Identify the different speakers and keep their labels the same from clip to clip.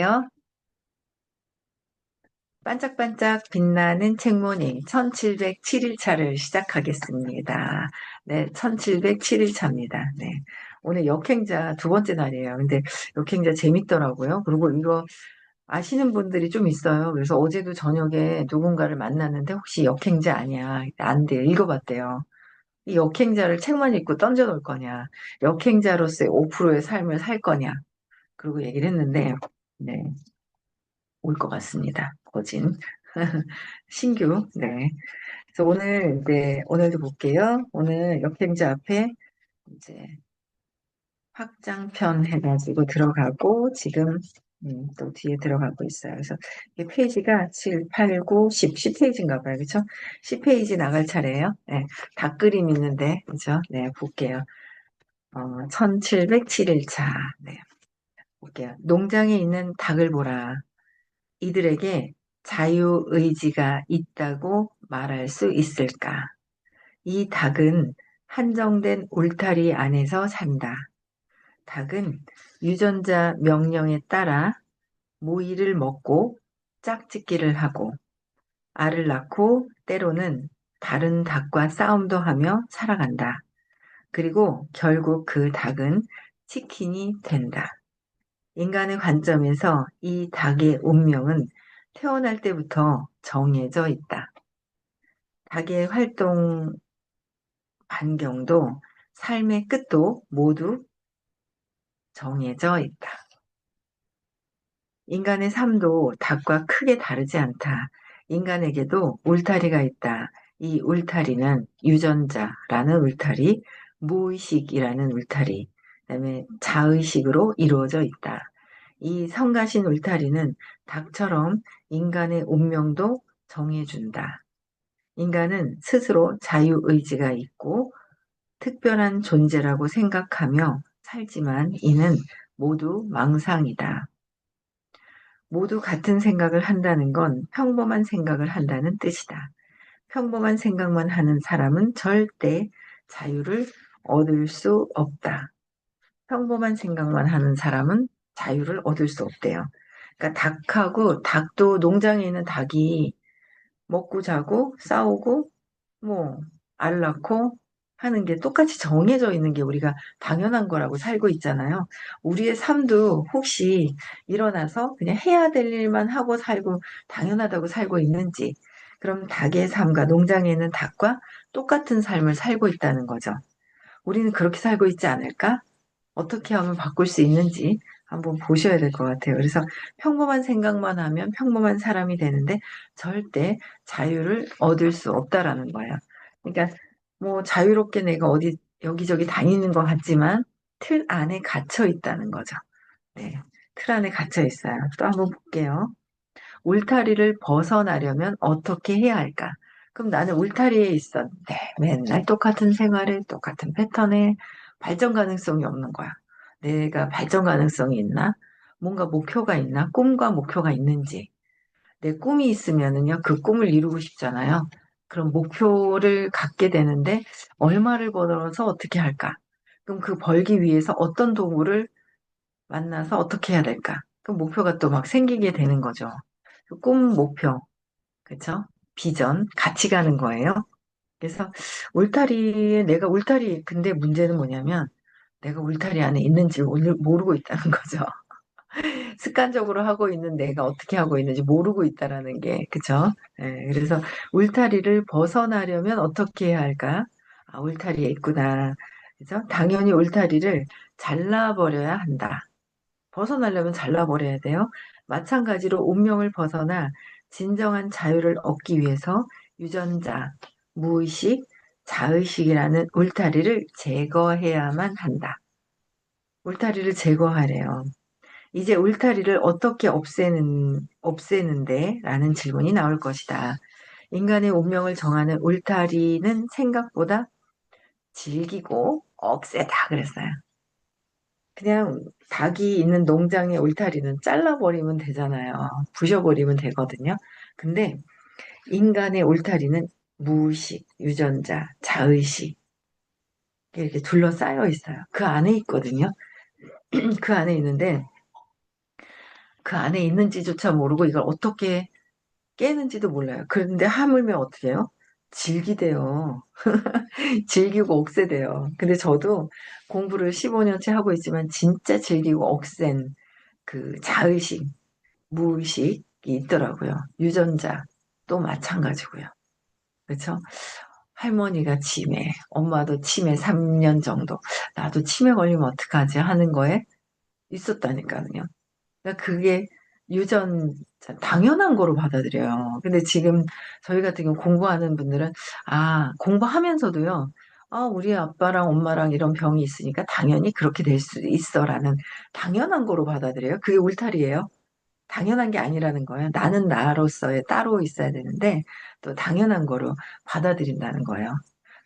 Speaker 1: 요. 반짝반짝 빛나는 책모닝 1707일차를 시작하겠습니다. 네, 1707일차입니다. 네. 오늘 역행자 두 번째 날이에요. 근데 역행자 재밌더라고요. 그리고 이거 아시는 분들이 좀 있어요. 그래서 어제도 저녁에 누군가를 만났는데 혹시 역행자 아니야? 안 돼요. 읽어봤대요. 이 역행자를 책만 읽고 던져놓을 거냐? 역행자로서의 5%의 삶을 살 거냐? 그리고 얘기를 했는데, 네. 올 것 같습니다. 거진. 신규. 네. 그래서 오늘, 네, 오늘도 볼게요. 오늘 역행자 앞에 이제 확장편 해가지고 들어가고, 지금, 또 뒤에 들어가고 있어요. 그래서 이 페이지가 7, 8, 9, 10페이지인가 봐요. 그쵸? 10페이지 나갈 차례예요. 네. 닭그림 있는데, 그죠? 네, 볼게요. 1707일차. 네, 볼게요. 농장에 있는 닭을 보라. 이들에게 자유의지가 있다고 말할 수 있을까? 이 닭은 한정된 울타리 안에서 산다. 닭은 유전자 명령에 따라 모이를 먹고 짝짓기를 하고 알을 낳고 때로는 다른 닭과 싸움도 하며 살아간다. 그리고 결국 그 닭은 치킨이 된다. 인간의 관점에서 이 닭의 운명은 태어날 때부터 정해져 있다. 닭의 활동 반경도 삶의 끝도 모두 정해져 있다. 인간의 삶도 닭과 크게 다르지 않다. 인간에게도 울타리가 있다. 이 울타리는 유전자라는 울타리, 무의식이라는 울타리, 그다음에 자의식으로 이루어져 있다. 이 성가신 울타리는 닭처럼 인간의 운명도 정해준다. 인간은 스스로 자유의지가 있고 특별한 존재라고 생각하며 살지만 이는 모두 망상이다. 모두 같은 생각을 한다는 건 평범한 생각을 한다는 뜻이다. 평범한 생각만 하는 사람은 절대 자유를 얻을 수 없다. 평범한 생각만 하는 사람은 자유를 얻을 수 없대요. 그러니까 닭도 농장에 있는 닭이 먹고 자고 싸우고 뭐 알 낳고 하는 게 똑같이 정해져 있는 게 우리가 당연한 거라고 살고 있잖아요. 우리의 삶도 혹시 일어나서 그냥 해야 될 일만 하고 살고 당연하다고 살고 있는지, 그럼 닭의 삶과 농장에 있는 닭과 똑같은 삶을 살고 있다는 거죠. 우리는 그렇게 살고 있지 않을까? 어떻게 하면 바꿀 수 있는지 한번 보셔야 될 것 같아요. 그래서 평범한 생각만 하면 평범한 사람이 되는데 절대 자유를 얻을 수 없다라는 거예요. 그러니까 뭐 자유롭게 내가 어디 여기저기 다니는 것 같지만 틀 안에 갇혀 있다는 거죠. 네. 틀 안에 갇혀 있어요. 또 한번 볼게요. 울타리를 벗어나려면 어떻게 해야 할까? 그럼 나는 울타리에 있었는데 맨날 똑같은 생활에 똑같은 패턴에 발전 가능성이 없는 거야. 내가 발전 가능성이 있나? 뭔가 목표가 있나? 꿈과 목표가 있는지. 내 꿈이 있으면은요, 그 꿈을 이루고 싶잖아요. 그럼 목표를 갖게 되는데 얼마를 벌어서 어떻게 할까? 그럼 그 벌기 위해서 어떤 도구를 만나서 어떻게 해야 될까? 그 목표가 또 막 생기게 되는 거죠. 그 꿈, 목표, 그쵸? 비전, 같이 가는 거예요. 그래서 내가 울타리, 근데 문제는 뭐냐면 내가 울타리 안에 있는지 모르고 있다는 거죠. 습관적으로 하고 있는 내가 어떻게 하고 있는지 모르고 있다라는 게, 그쵸? 예, 그래서 울타리를 벗어나려면 어떻게 해야 할까? 아, 울타리에 있구나. 그죠? 당연히 울타리를 잘라버려야 한다. 벗어나려면 잘라버려야 돼요. 마찬가지로 운명을 벗어나 진정한 자유를 얻기 위해서 유전자, 무의식, 자의식이라는 울타리를 제거해야만 한다. 울타리를 제거하래요. 이제 울타리를 어떻게 없애는데? 라는 질문이 나올 것이다. 인간의 운명을 정하는 울타리는 생각보다 질기고 억세다 그랬어요. 그냥 닭이 있는 농장의 울타리는 잘라버리면 되잖아요. 부셔버리면 되거든요. 근데 인간의 울타리는 무의식, 유전자, 자의식 이렇게 둘러싸여 있어요. 그 안에 있거든요. 그 안에 있는데 그 안에 있는지조차 모르고 이걸 어떻게 깨는지도 몰라요. 그런데 하물며 어떻게 해요? 질기대요. 즐기고 억세대요. 근데 저도 공부를 15년째 하고 있지만 진짜 즐기고 억센 그 자의식, 무의식이 있더라고요. 유전자도 마찬가지고요. 그렇죠? 할머니가 치매, 엄마도 치매 3년 정도, 나도 치매 걸리면 어떡하지 하는 거에 있었다니까요. 그러니까 그게 유전 당연한 거로 받아들여요. 근데 지금 저희 같은 경우 공부하는 분들은 공부하면서도요. 우리 아빠랑 엄마랑 이런 병이 있으니까 당연히 그렇게 될 수 있어라는 당연한 거로 받아들여요. 그게 울타리예요. 당연한 게 아니라는 거예요. 나는 나로서의 따로 있어야 되는데 또 당연한 거로 받아들인다는 거예요.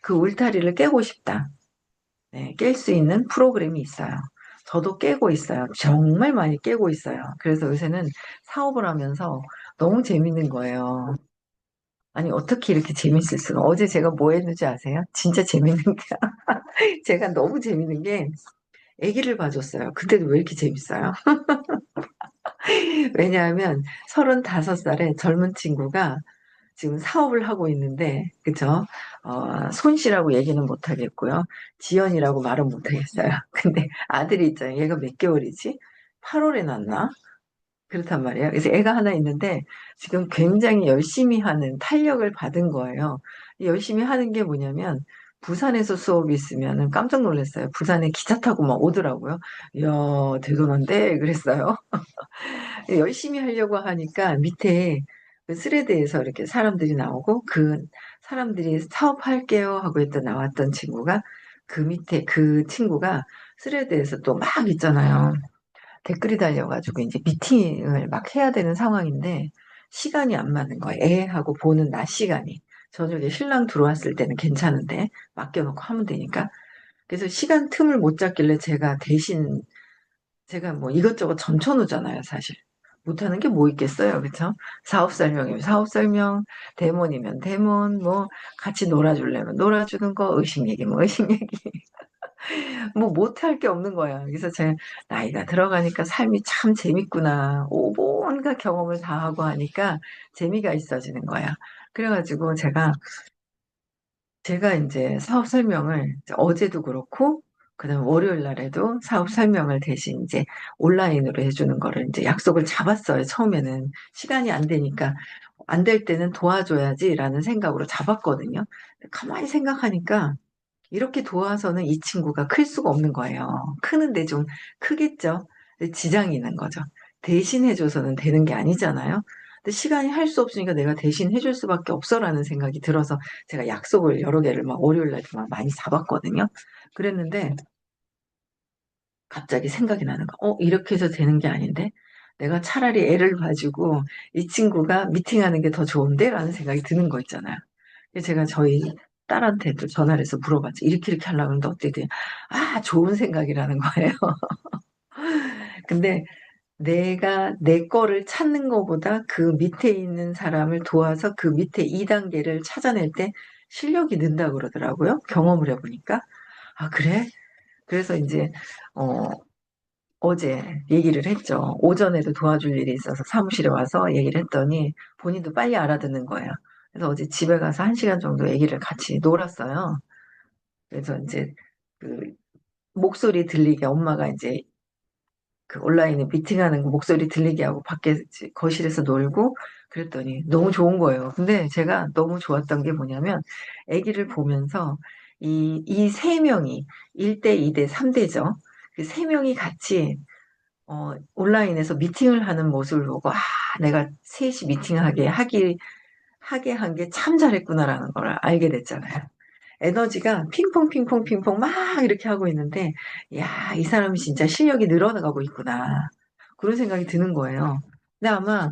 Speaker 1: 그 울타리를 깨고 싶다. 네, 깰 수 있는 프로그램이 있어요. 저도 깨고 있어요. 정말 많이 깨고 있어요. 그래서 요새는 사업을 하면서 너무 재밌는 거예요. 아니, 어떻게 이렇게 재밌을 수가. 어제 제가 뭐 했는지 아세요? 진짜 재밌는 게, 제가 너무 재밌는 게, 아기를 봐줬어요. 근데도 왜 이렇게 재밌어요? 왜냐하면 35살의 젊은 친구가 지금 사업을 하고 있는데, 그쵸? 손씨라고 얘기는 못 하겠고요. 지연이라고 말은 못 하겠어요. 근데 아들이 있잖아요. 얘가 몇 개월이지? 8월에 낳나? 그렇단 말이에요. 그래서 애가 하나 있는데, 지금 굉장히 열심히 하는 탄력을 받은 거예요. 열심히 하는 게 뭐냐면, 부산에서 수업이 있으면 깜짝 놀랐어요. 부산에 기차 타고 막 오더라고요. 이야, 대단한데? 그랬어요. 열심히 하려고 하니까 밑에 그 스레드에서 이렇게 사람들이 나오고 그 사람들이 사업할게요 하고 있던 나왔던 친구가 그 밑에 그 친구가 스레드에서 또 막 있잖아요. 댓글이 달려가지고 이제 미팅을 막 해야 되는 상황인데 시간이 안 맞는 거예요. 애하고 보는 낮 시간이. 저녁에 신랑 들어왔을 때는 괜찮은데 맡겨놓고 하면 되니까. 그래서 시간 틈을 못 잡길래 제가 대신 제가 뭐 이것저것 점쳐놓잖아요, 사실. 못하는 게 뭐 있겠어요, 그쵸? 사업 설명이면 사업 설명, 대본이면 대본, 뭐 같이 놀아주려면 놀아주는 거, 의식 얘기면 의식 얘기, 뭐 못할 게 없는 거야. 그래서 제 나이가 들어가니까 삶이 참 재밌구나. 온갖 경험을 다 하고 하니까 재미가 있어지는 거야. 그래가지고 제가 이제 사업 설명을 이제 어제도 그렇고, 그다음 월요일 날에도 사업 설명을 대신 이제 온라인으로 해주는 거를 이제 약속을 잡았어요. 처음에는 시간이 안 되니까 안 될 때는 도와줘야지라는 생각으로 잡았거든요. 가만히 생각하니까 이렇게 도와서는 이 친구가 클 수가 없는 거예요. 크는데 좀 크겠죠. 근데 지장이 있는 거죠. 대신 해줘서는 되는 게 아니잖아요. 근데 시간이 할 수 없으니까 내가 대신 해줄 수밖에 없어라는 생각이 들어서 제가 약속을 여러 개를 막 월요일 날도 막 많이 잡았거든요. 그랬는데 갑자기 생각이 나는 거. 이렇게 해서 되는 게 아닌데 내가 차라리 애를 봐주고 이 친구가 미팅하는 게 더 좋은데? 라는 생각이 드는 거 있잖아요. 그래서 제가 저희 딸한테도 전화를 해서 물어봤지. 이렇게 하려고 하는데 어떻게 돼? 좋은 생각이라는 거예요. 근데 내가 내 거를 찾는 것보다 그 밑에 있는 사람을 도와서 그 밑에 2단계를 찾아낼 때 실력이 는다 그러더라고요. 경험을 해보니까. 그래? 그래서 이제, 어, 어제 얘기를 했죠. 오전에도 도와줄 일이 있어서 사무실에 와서 얘기를 했더니 본인도 빨리 알아듣는 거예요. 그래서 어제 집에 가서 1시간 정도 얘기를 같이 놀았어요. 그래서 이제 그 목소리 들리게 엄마가 이제 그 온라인에 미팅하는 거 목소리 들리게 하고 밖에 거실에서 놀고 그랬더니 너무 좋은 거예요. 근데 제가 너무 좋았던 게 뭐냐면 아기를 보면서 이 세 명이 1대, 2대, 3대죠. 그 세 명이 같이 온라인에서 미팅을 하는 모습을 보고 내가 셋이 하게 한 게 참 잘했구나라는 걸 알게 됐잖아요. 에너지가 핑퐁 핑퐁 핑퐁 막 이렇게 하고 있는데 야, 이 사람이 진짜 실력이 늘어나가고 있구나. 그런 생각이 드는 거예요. 근데 아마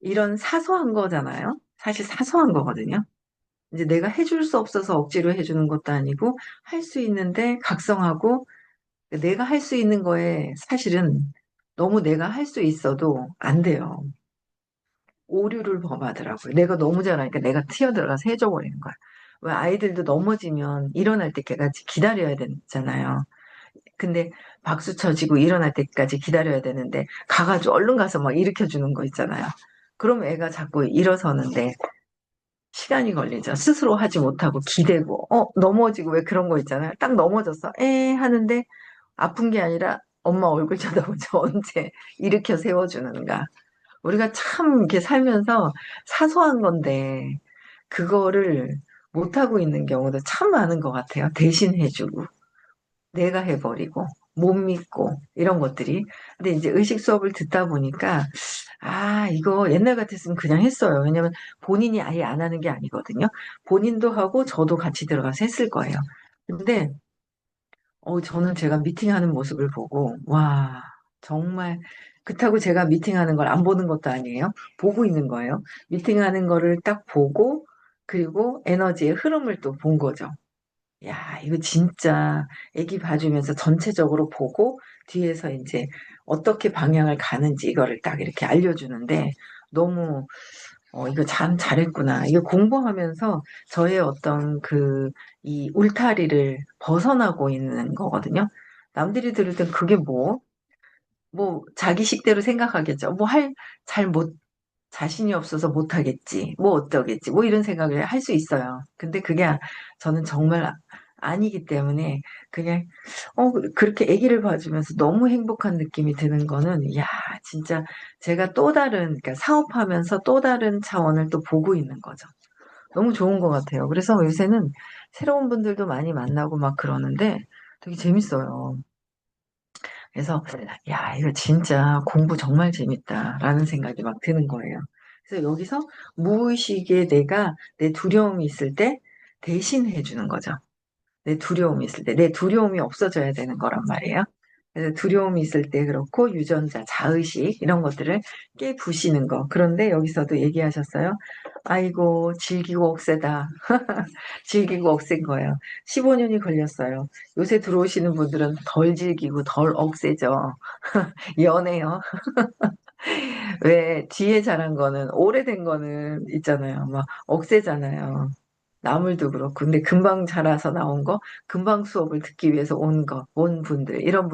Speaker 1: 이런 사소한 거잖아요. 사실 사소한 거거든요. 이제 내가 해줄 수 없어서 억지로 해주는 것도 아니고 할 수 있는데 각성하고 내가 할 수 있는 거에 사실은 너무 내가 할 수 있어도 안 돼요. 오류를 범하더라고요. 내가 너무 잘하니까 내가 튀어들어가서 해줘버리는 거야. 왜 아이들도 넘어지면 일어날 때까지 기다려야 되잖아요. 근데 박수 쳐지고 일어날 때까지 기다려야 되는데 가가지고 얼른 가서 막 일으켜 주는 거 있잖아요. 그럼 애가 자꾸 일어서는데 시간이 걸리죠. 스스로 하지 못하고 기대고 넘어지고 왜 그런 거 있잖아요. 딱 넘어졌어. 에 하는데 아픈 게 아니라 엄마 얼굴 쳐다보죠. 언제 일으켜 세워주는가. 우리가 참 이렇게 살면서 사소한 건데 그거를 못하고 있는 경우도 참 많은 것 같아요. 대신 해주고 내가 해버리고 못 믿고 이런 것들이. 근데 이제 의식 수업을 듣다 보니까 아 이거 옛날 같았으면 그냥 했어요. 왜냐면 본인이 아예 안 하는 게 아니거든요. 본인도 하고 저도 같이 들어가서 했을 거예요. 근데 저는 제가 미팅하는 모습을 보고 와 정말 그렇다고 제가 미팅하는 걸 안 보는 것도 아니에요. 보고 있는 거예요. 미팅하는 거를 딱 보고 그리고 에너지의 흐름을 또 본 거죠. 야, 이거 진짜 애기 봐주면서 전체적으로 보고 뒤에서 이제 어떻게 방향을 가는지 이거를 딱 이렇게 알려주는데 너무 이거 참 잘했구나. 이거 공부하면서 저의 어떤 이 울타리를 벗어나고 있는 거거든요. 남들이 들을 땐 그게 뭐 자기식대로 생각하겠죠. 자신이 없어서 못하겠지. 뭐 어떠겠지. 뭐 이런 생각을 할 수 있어요. 근데 저는 정말 아니기 때문에 그냥, 그렇게 아기를 봐주면서 너무 행복한 느낌이 드는 거는, 야, 진짜 제가 그러니까 사업하면서 또 다른 차원을 또 보고 있는 거죠. 너무 좋은 것 같아요. 그래서 요새는 새로운 분들도 많이 만나고 막 그러는데 되게 재밌어요. 그래서 야 이거 진짜 공부 정말 재밌다라는 생각이 막 드는 거예요. 그래서 여기서 무의식의 내 두려움이 있을 때 대신해 주는 거죠. 내 두려움이 있을 때 내 두려움이 없어져야 되는 거란 말이에요. 그래서 두려움이 있을 때 그렇고 유전자, 자의식 이런 것들을 깨부시는 거. 그런데 여기서도 얘기하셨어요. 아이고 즐기고 억세다. 즐기고 억센 거예요. 15년이 걸렸어요. 요새 들어오시는 분들은 덜 즐기고 덜 억세죠. 연애요. 왜 뒤에 자란 거는 오래된 거는 있잖아요. 막 억세잖아요. 나물도 그렇고. 근데 금방 자라서 나온 거, 금방 수업을 듣기 위해서 온 분들, 이런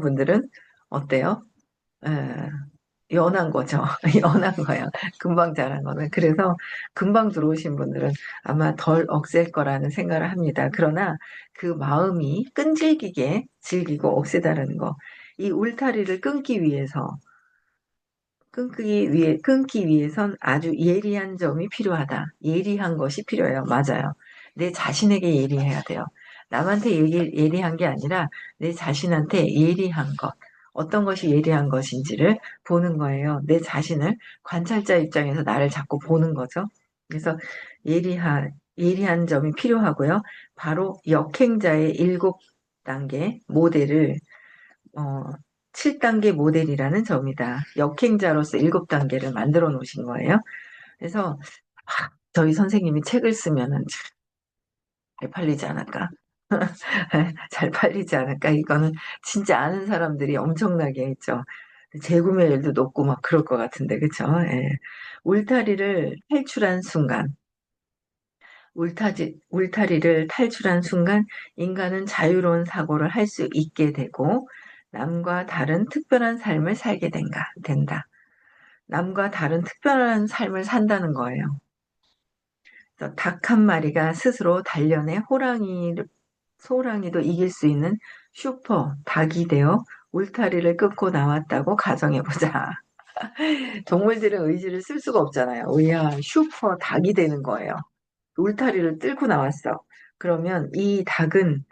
Speaker 1: 분들은 어때요? 에, 연한 거죠. 연한 거예요. 금방 자란 거는. 그래서 금방 들어오신 분들은 아마 덜 억셀 거라는 생각을 합니다. 그러나 그 마음이 끈질기게 즐기고 억세다는 거. 이 울타리를 끊기 위해선 아주 예리한 점이 필요하다. 예리한 것이 필요해요. 맞아요. 내 자신에게 예리해야 돼요. 남한테 예리한 게 아니라 내 자신한테 예리한 것. 어떤 것이 예리한 것인지를 보는 거예요. 내 자신을 관찰자 입장에서 나를 자꾸 보는 거죠. 그래서 예리한 점이 필요하고요. 바로 역행자의 7단계 모델을 어, 7단계 모델이라는 점이다. 역행자로서 7단계를 만들어 놓으신 거예요. 그래서 저희 선생님이 책을 쓰면은 잘 팔리지 않을까? 잘 팔리지 않을까? 이거는 진짜 아는 사람들이 엄청나게 했죠. 재구매율도 높고 막 그럴 것 같은데, 그쵸? 예. 울타리를 탈출한 순간, 울타리를 탈출한 순간 인간은 자유로운 사고를 할 수 있게 되고 남과 다른 특별한 삶을 살게 된다. 남과 다른 특별한 삶을 산다는 거예요. 닭 한 마리가 스스로 단련해 소랑이도 이길 수 있는 슈퍼 닭이 되어 울타리를 끊고 나왔다고 가정해보자. 동물들은 의지를 쓸 수가 없잖아요. 이야, 슈퍼 닭이 되는 거예요. 울타리를 뚫고 나왔어. 그러면 이 닭은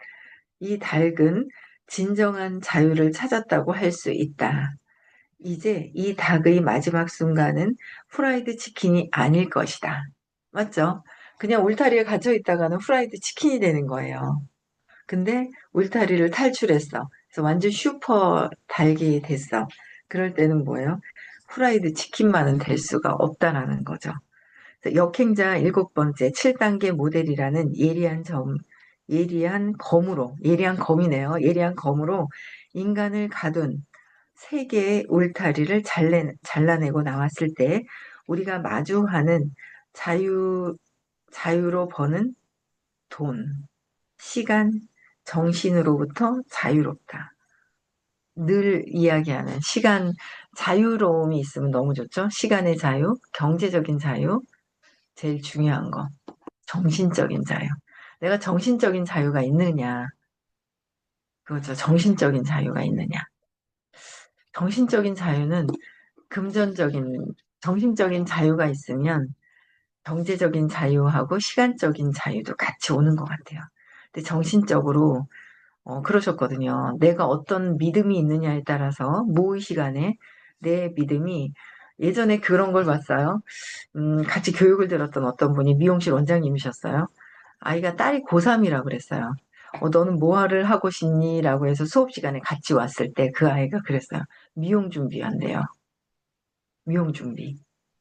Speaker 1: 진정한 자유를 찾았다고 할 수 있다. 이제 이 닭의 마지막 순간은 후라이드 치킨이 아닐 것이다. 맞죠? 그냥 울타리에 갇혀 있다가는 후라이드 치킨이 되는 거예요. 근데 울타리를 탈출했어. 그래서 완전 슈퍼 닭이 됐어. 그럴 때는 뭐예요? 후라이드 치킨만은 될 수가 없다라는 거죠. 역행자 7번째 7단계 모델이라는 예리한 검이네요. 예리한 검으로 인간을 가둔 세 개의 울타리를 잘라내고 나왔을 때 우리가 마주하는 자유로 버는 돈, 시간, 정신으로부터 자유롭다. 늘 이야기하는 시간 자유로움이 있으면 너무 좋죠. 시간의 자유, 경제적인 자유, 제일 중요한 거. 정신적인 자유. 내가 정신적인 자유가 있느냐. 그거죠. 정신적인 자유가 있느냐. 정신적인 자유는 금전적인, 정신적인 자유가 있으면 경제적인 자유하고 시간적인 자유도 같이 오는 것 같아요. 근데 정신적으로 그러셨거든요. 내가 어떤 믿음이 있느냐에 따라서 무의식 안에 내 믿음이 예전에 그런 걸 봤어요. 같이 교육을 들었던 어떤 분이 미용실 원장님이셨어요. 아이가 딸이 고3이라고 그랬어요. 너는 뭐를 하고 싶니? 라고 해서 수업 시간에 같이 왔을 때 그 아이가 그랬어요. 미용 준비한대요. 미용 준비.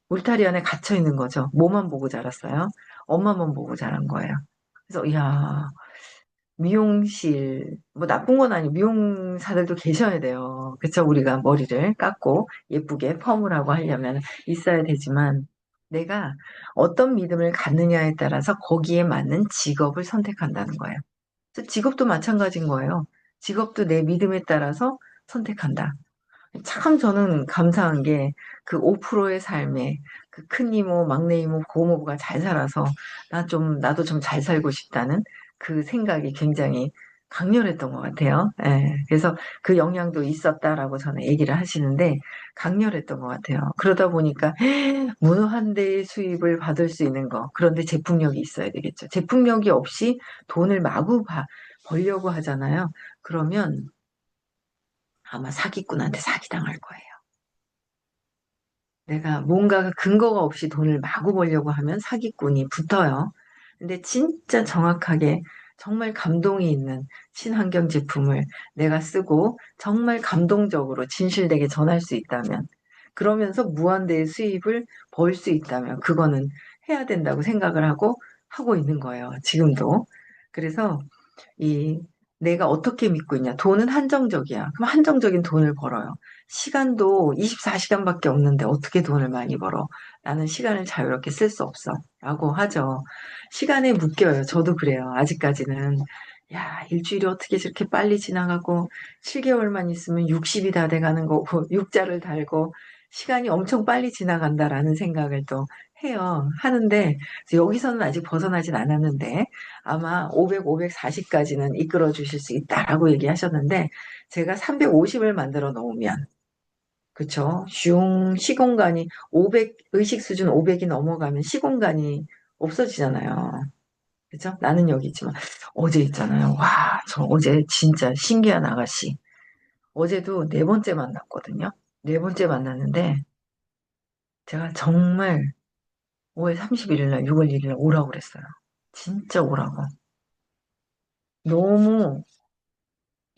Speaker 1: 울타리 안에 갇혀 있는 거죠. 뭐만 보고 자랐어요? 엄마만 보고 자란 거예요. 그래서, 이야, 미용실, 뭐 나쁜 건 아니고 미용사들도 계셔야 돼요. 그쵸? 우리가 머리를 깎고 예쁘게 펌을 하고 하려면 있어야 되지만 내가 어떤 믿음을 갖느냐에 따라서 거기에 맞는 직업을 선택한다는 거예요. 그래서 직업도 마찬가지인 거예요. 직업도 내 믿음에 따라서 선택한다. 참 저는 감사한 게 그 5%의 삶에 그 큰 이모, 막내 이모, 고모부가 잘 살아서 나도 좀 잘 살고 싶다는 그 생각이 굉장히 강렬했던 것 같아요. 예, 그래서 그 영향도 있었다라고 저는 얘기를 하시는데 강렬했던 것 같아요. 그러다 보니까 무한 대의 수입을 받을 수 있는 거. 그런데 제품력이 있어야 되겠죠. 제품력이 없이 돈을 마구 벌려고 하잖아요. 그러면 아마 사기꾼한테 사기당할 거예요. 내가 뭔가 근거가 없이 돈을 마구 벌려고 하면 사기꾼이 붙어요. 근데 진짜 정확하게 정말 감동이 있는 친환경 제품을 내가 쓰고 정말 감동적으로 진실되게 전할 수 있다면, 그러면서 무한대의 수입을 벌 수 있다면, 그거는 해야 된다고 생각을 하고 있는 거예요. 지금도. 그래서 이 내가 어떻게 믿고 있냐. 돈은 한정적이야. 그럼 한정적인 돈을 벌어요. 시간도 24시간밖에 없는데 어떻게 돈을 많이 벌어? 나는 시간을 자유롭게 쓸 수 없어. 라고 하죠. 시간에 묶여요. 저도 그래요. 아직까지는. 야, 일주일이 어떻게 저렇게 빨리 지나가고 7개월만 있으면 60이 다 돼가는 거고 육자를 달고 시간이 엄청 빨리 지나간다라는 생각을 또 해요. 하는데 여기서는 아직 벗어나진 않았는데 아마 500, 540까지는 이끌어 주실 수 있다라고 얘기하셨는데 제가 350을 만들어 놓으면 그쵸? 시공간이 500, 의식 수준 500이 넘어가면 시공간이 없어지잖아요. 그죠? 나는 여기 있지만 어제 있잖아요. 와, 저 어제 진짜 신기한 아가씨. 어제도 네 번째 만났거든요. 네 번째 만났는데 제가 정말 5월 31일 날, 6월 1일 날 오라고 그랬어요. 진짜 오라고. 너무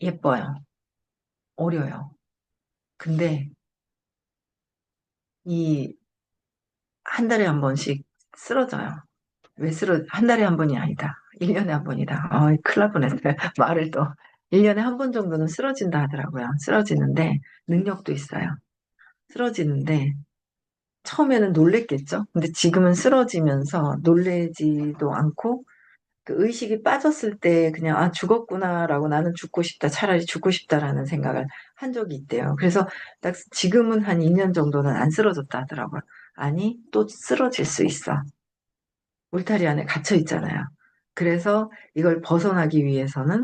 Speaker 1: 예뻐요. 어려요. 근데 이 한 달에 한 번씩 쓰러져요. 왜 한 달에 한 번이 아니다. 1년에 한 번이다. 큰일 날 뻔했어요. 말을 또. 1년에 한 번 정도는 쓰러진다 하더라고요. 쓰러지는데 능력도 있어요. 쓰러지는데 처음에는 놀랬겠죠. 근데 지금은 쓰러지면서 놀래지도 않고 그 의식이 빠졌을 때 그냥 죽었구나라고 나는 죽고 싶다. 차라리 죽고 싶다라는 생각을 한 적이 있대요. 그래서 딱 지금은 한 2년 정도는 안 쓰러졌다 하더라고요. 아니, 또 쓰러질 수 있어. 울타리 안에 갇혀 있잖아요. 그래서 이걸 벗어나기 위해서는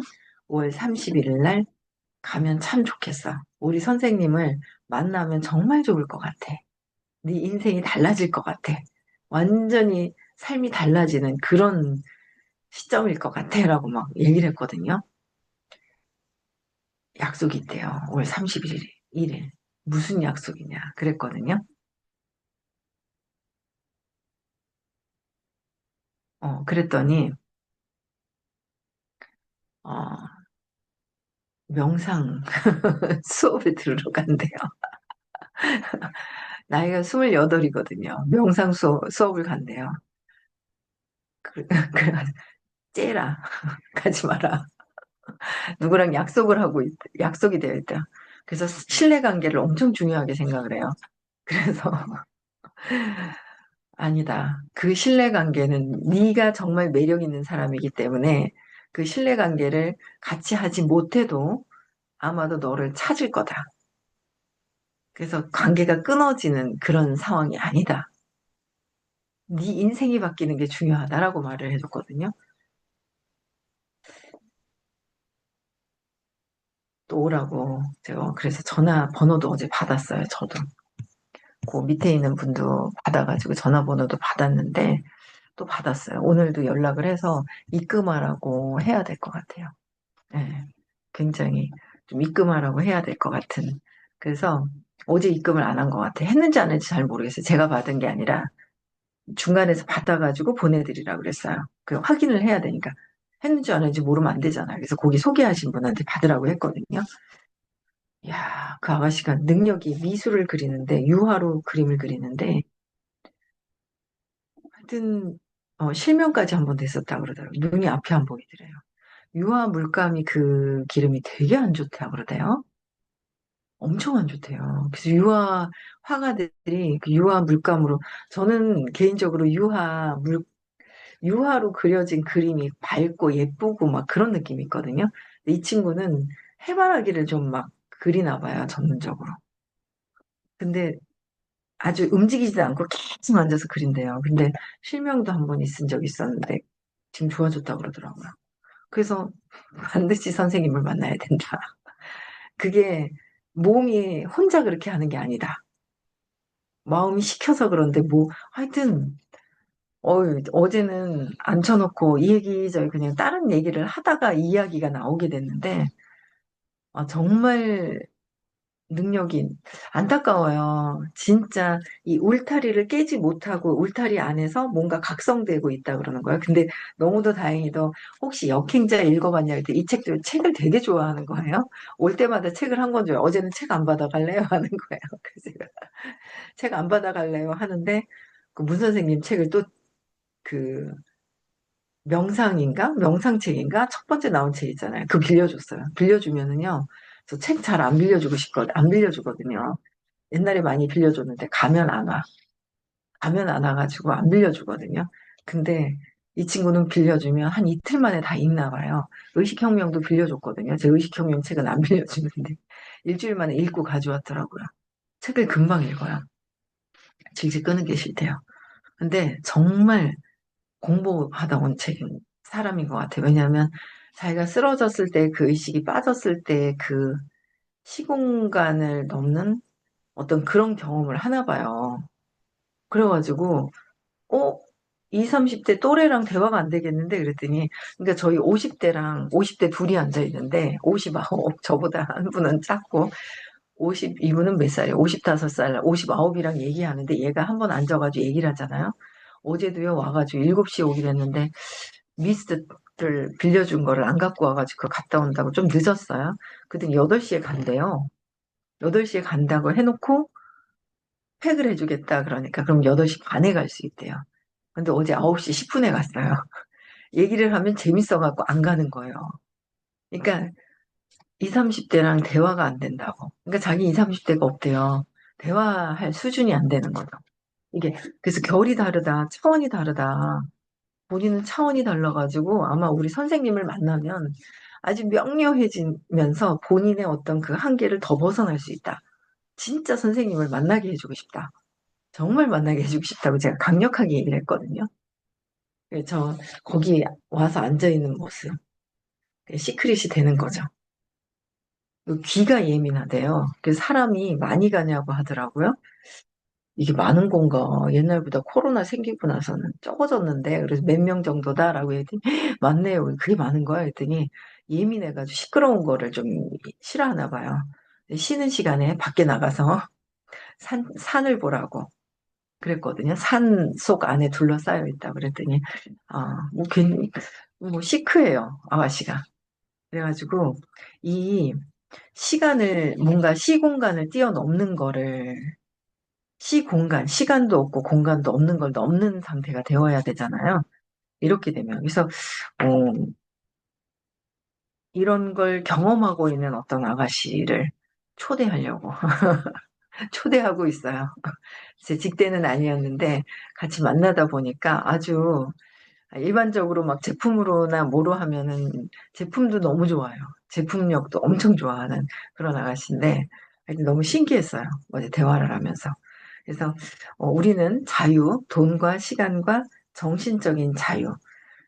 Speaker 1: 5월 31일 날 가면 참 좋겠어. 우리 선생님을 만나면 정말 좋을 것 같아. 네 인생이 달라질 것 같아. 완전히 삶이 달라지는 그런 시점일 것 같아라고 막 얘기를 했거든요. 약속이 있대요. 5월 31일. 무슨 약속이냐 그랬거든요. 그랬더니 어, 명상 수업을 들으러 간대요. 나이가 28이거든요. 명상 수업을 간대요. 그래가지고 째라 가지 마라. 누구랑 약속이 되어 있다. 그래서 신뢰관계를 엄청 중요하게 생각을 해요. 그래서 아니다. 그 신뢰관계는 네가 정말 매력 있는 사람이기 때문에 그 신뢰관계를 같이 하지 못해도 아마도 너를 찾을 거다. 그래서 관계가 끊어지는 그런 상황이 아니다. 네 인생이 바뀌는 게 중요하다라고 말을 해줬거든요. 또 오라고. 제가 그래서 전화번호도 어제 받았어요. 저도. 그 밑에 있는 분도 받아가지고 전화번호도 받았는데 또 받았어요. 오늘도 연락을 해서 입금하라고 해야 될 것 같아요. 네, 굉장히 좀 입금하라고 해야 될 것 같은. 그래서 어제 입금을 안 한 것 같아요. 했는지 안 했는지 잘 모르겠어요. 제가 받은 게 아니라 중간에서 받아가지고 보내드리라고 그랬어요. 그 확인을 해야 되니까. 했는지 안 했는지 모르면 안 되잖아요. 그래서 거기 소개하신 분한테 받으라고 했거든요. 야, 그 아가씨가 능력이 미술을 그리는데, 유화로 그림을 그리는데, 하여튼, 실명까지 한 번 됐었다고 그러더라고요. 눈이 앞이 안 보이더래요. 유화 물감이 그 기름이 되게 안 좋다고 그러대요. 엄청 안 좋대요. 그래서 유화 화가들이 그 유화 물감으로, 저는 개인적으로 유화로 그려진 그림이 밝고 예쁘고 막 그런 느낌이 있거든요. 근데 이 친구는 해바라기를 좀 막 그리나 봐요, 전문적으로. 근데 아주 움직이지도 않고 계속 앉아서 그린대요. 근데 실명도 한 번 있은 적이 있었는데 지금 좋아졌다고 그러더라고요. 그래서 반드시 선생님을 만나야 된다. 그게 몸이 혼자 그렇게 하는 게 아니다. 마음이 시켜서 그런데 뭐 하여튼 어제는 앉혀놓고 이 얘기 저희 그냥 다른 얘기를 하다가 이 이야기가 나오게 됐는데 정말 능력이 안타까워요. 진짜 이 울타리를 깨지 못하고 울타리 안에서 뭔가 각성되고 있다 그러는 거예요. 근데 너무도 다행히도 혹시 역행자 읽어봤냐 했더니 이 책을 되게 좋아하는 거예요. 올 때마다 책을 한 권 줘요. 어제는 책 안 받아갈래요? 하는 거예요. 그래서 제가 책 안 받아갈래요? 하는데 그 문 선생님 책을 또 그 명상인가? 명상책인가? 첫 번째 나온 책 있잖아요. 그거 빌려줬어요. 빌려주면은요. 저 책 잘 안 빌려주고 싶거든. 안 빌려주거든요. 옛날에 많이 빌려줬는데 가면 안 와. 가면 안 와가지고 안 빌려주거든요. 근데 이 친구는 빌려주면 한 이틀 만에 다 읽나 봐요. 의식혁명도 빌려줬거든요. 제 의식혁명 책은 안 빌려주는데 일주일 만에 읽고 가져왔더라고요. 책을 금방 읽어요. 질질 끄는 게 싫대요. 근데 정말 공부하다 온 책인 사람인 것 같아요. 왜냐하면 자기가 쓰러졌을 때 그 의식이 빠졌을 때 그 시공간을 넘는 어떤 그런 경험을 하나 봐요. 그래가지고, 어? 20, 30대 또래랑 대화가 안 되겠는데? 그랬더니, 그러니까 저희 50대랑 50대 둘이 앉아 있는데, 59, 저보다 한 분은 작고, 52분은 몇 살이에요? 55살, 59이랑 얘기하는데, 얘가 한 번 앉아가지고 얘기를 하잖아요. 어제도요, 와가지고 7시에 오기로 했는데, 미스트를 빌려준 거를 안 갖고 와가지고 그거 갔다 온다고 좀 늦었어요. 그랬더니 8시에 간대요. 8시에 간다고 해놓고, 팩을 해주겠다 그러니까 그럼 8시 반에 갈 수 있대요. 근데 어제 9시 10분에 갔어요. 얘기를 하면 재밌어갖고 안 가는 거예요. 그러니까 20, 30대랑 대화가 안 된다고. 그러니까 자기 20, 30대가 없대요. 대화할 수준이 안 되는 거죠. 이게 그래서 결이 다르다, 차원이 다르다. 본인은 차원이 달라가지고 아마 우리 선생님을 만나면 아주 명료해지면서 본인의 어떤 그 한계를 더 벗어날 수 있다. 진짜 선생님을 만나게 해주고 싶다. 정말 만나게 해주고 싶다고 제가 강력하게 얘기를 했거든요. 그래서 저 거기 와서 앉아있는 모습, 시크릿이 되는 거죠. 귀가 예민하대요. 그래서 사람이 많이 가냐고 하더라고요. 이게 많은 건가? 옛날보다 코로나 생기고 나서는 적어졌는데, 그래서 몇 명 정도다라고 했더니, 많네요. 그게 많은 거야? 했더니, 예민해가지고 시끄러운 거를 좀 싫어하나 봐요. 쉬는 시간에 밖에 나가서 산을 보라고. 그랬거든요. 산 속 안에 둘러싸여 있다 그랬더니 뭐 괜히 뭐 시크해요 아가씨가. 그래가지고 이 시간을 뭔가 시공간을 뛰어넘는 거를 시공간 시간도 없고 공간도 없는 걸 넘는 상태가 되어야 되잖아요. 이렇게 되면 그래서 어, 이런 걸 경험하고 있는 어떤 아가씨를 초대하려고 초대하고 있어요. 제 직대는 아니었는데 같이 만나다 보니까 아주 일반적으로 막 제품으로나 뭐로 하면은 제품도 너무 좋아요. 제품력도 엄청 좋아하는 그런 아가씨인데 하여튼 너무 신기했어요. 어제 대화를 하면서. 그래서 우리는 자유, 돈과 시간과 정신적인 자유.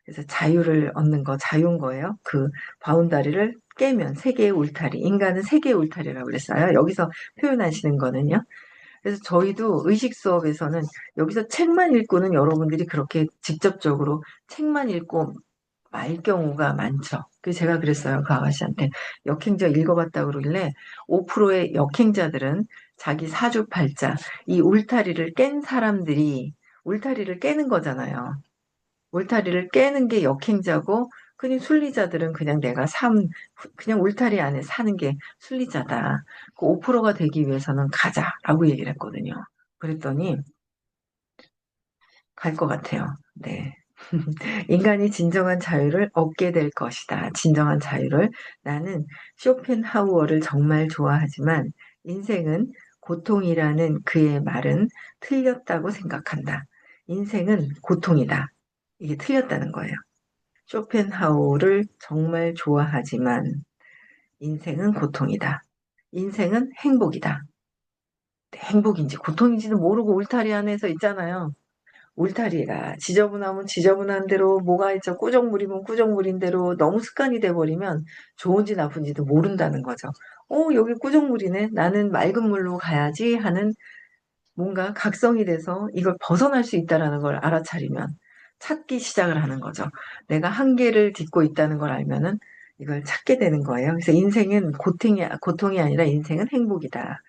Speaker 1: 그래서 자유를 얻는 거, 자유인 거예요. 그 바운다리를 깨면 세계의 울타리. 인간은 세계의 울타리라고 그랬어요. 여기서 표현하시는 거는요. 그래서 저희도 의식 수업에서는 여기서 책만 읽고는 여러분들이 그렇게 직접적으로 책만 읽고 말 경우가 많죠. 그래서 제가 그랬어요. 그 아가씨한테. 역행자 읽어봤다 그러길래 5%의 역행자들은 자기 사주팔자, 이 울타리를 깬 사람들이 울타리를 깨는 거잖아요. 울타리를 깨는 게 역행자고, 그냥 순리자들은 그냥 그냥 울타리 안에 사는 게 순리자다. 그 5%가 되기 위해서는 가자라고 얘기를 했거든요. 그랬더니 갈 것 같아요. 네. 인간이 진정한 자유를 얻게 될 것이다. 진정한 자유를. 나는 쇼펜하우어를 정말 좋아하지만 인생은 고통이라는 그의 말은 틀렸다고 생각한다. 인생은 고통이다. 이게 틀렸다는 거예요. 쇼펜하우어를 정말 좋아하지만 인생은 고통이다. 인생은 행복이다. 행복인지 고통인지도 모르고 울타리 안에서 있잖아요. 울타리가 지저분하면 지저분한 대로, 뭐가 있죠, 꾸정물이면 꾸정물인 대로 너무 습관이 돼버리면 좋은지 나쁜지도 모른다는 거죠. 여기 꾸정물이네. 나는 맑은 물로 가야지 하는 뭔가 각성이 돼서 이걸 벗어날 수 있다라는 걸 알아차리면 찾기 시작을 하는 거죠. 내가 한계를 딛고 있다는 걸 알면은 이걸 찾게 되는 거예요. 그래서 인생은 고통이 아니라 인생은 행복이다.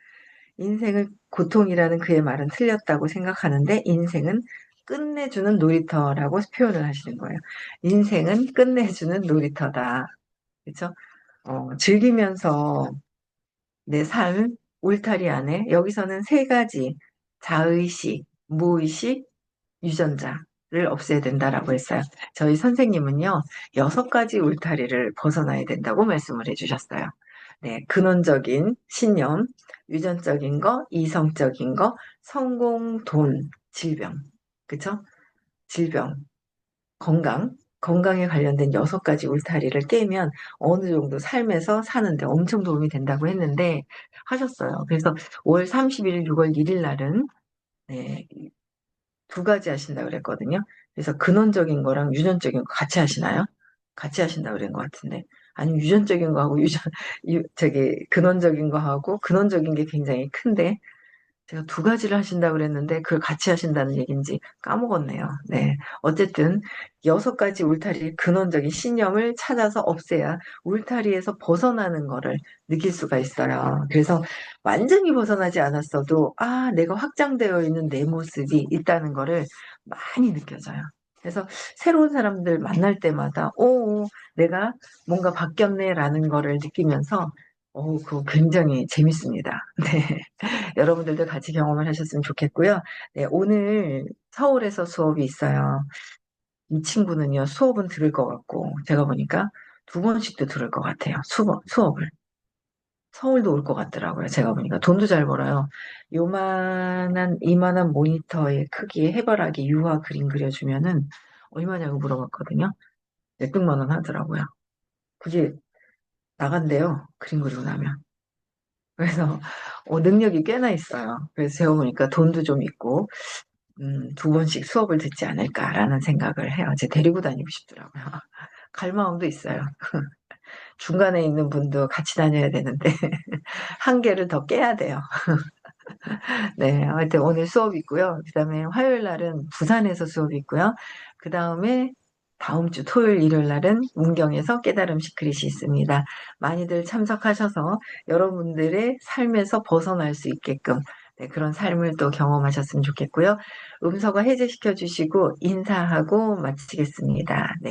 Speaker 1: 인생을 고통이라는 그의 말은 틀렸다고 생각하는데 인생은 끝내주는 놀이터라고 표현을 하시는 거예요. 인생은 끝내주는 놀이터다. 그렇죠? 즐기면서 내 삶, 울타리 안에 여기서는 세 가지 자의식, 무의식, 유전자를 없애야 된다라고 했어요. 저희 선생님은요, 6가지 울타리를 벗어나야 된다고 말씀을 해주셨어요. 네, 근원적인 신념, 유전적인 거, 이성적인 거, 성공, 돈, 질병. 그쵸? 질병, 건강에 관련된 6가지 울타리를 깨면 어느 정도 삶에서 사는데 엄청 도움이 된다고 했는데, 하셨어요. 그래서 5월 30일, 6월 1일 날은, 네, 2가지 하신다고 그랬거든요. 그래서 근원적인 거랑 유전적인 거 같이 하시나요? 같이 하신다고 그런 것 같은데. 아니면 유전적인 거하고 근원적인 거하고, 근원적인 게 굉장히 큰데, 제가 2가지를 하신다고 그랬는데 그걸 같이 하신다는 얘기인지 까먹었네요. 네. 어쨌든 6가지 울타리 근원적인 신념을 찾아서 없애야 울타리에서 벗어나는 거를 느낄 수가 있어요. 그래서 완전히 벗어나지 않았어도 내가 확장되어 있는 내 모습이 있다는 거를 많이 느껴져요. 그래서 새로운 사람들 만날 때마다 내가 뭔가 바뀌었네라는 거를 느끼면서 그거 굉장히 재밌습니다. 네. 여러분들도 같이 경험을 하셨으면 좋겠고요. 네, 오늘 서울에서 수업이 있어요. 이 친구는요, 수업은 들을 것 같고, 제가 보니까 2번씩도 들을 것 같아요. 수업을. 서울도 올 것 같더라고요. 제가 보니까 돈도 잘 벌어요. 이만한 모니터의 크기의 해바라기 유화 그림 그려주면은 얼마냐고 물어봤거든요. 몇백만 원 하더라고요. 그게 나간대요. 그림 그리고 나면. 그래서 능력이 꽤나 있어요. 그래서 제가 보니까 돈도 좀 있고 2번씩 수업을 듣지 않을까라는 생각을 해요. 제 데리고 다니고 싶더라고요. 갈 마음도 있어요. 중간에 있는 분도 같이 다녀야 되는데 한계를 더 깨야 돼요. 네, 하여튼 오늘 수업 있고요. 그다음에 화요일 날은 부산에서 수업 있고요. 그다음에 다음 주 토요일, 일요일 날은 문경에서 깨달음 시크릿이 있습니다. 많이들 참석하셔서 여러분들의 삶에서 벗어날 수 있게끔, 네, 그런 삶을 또 경험하셨으면 좋겠고요. 음서가 해제시켜 주시고 인사하고 마치겠습니다. 네.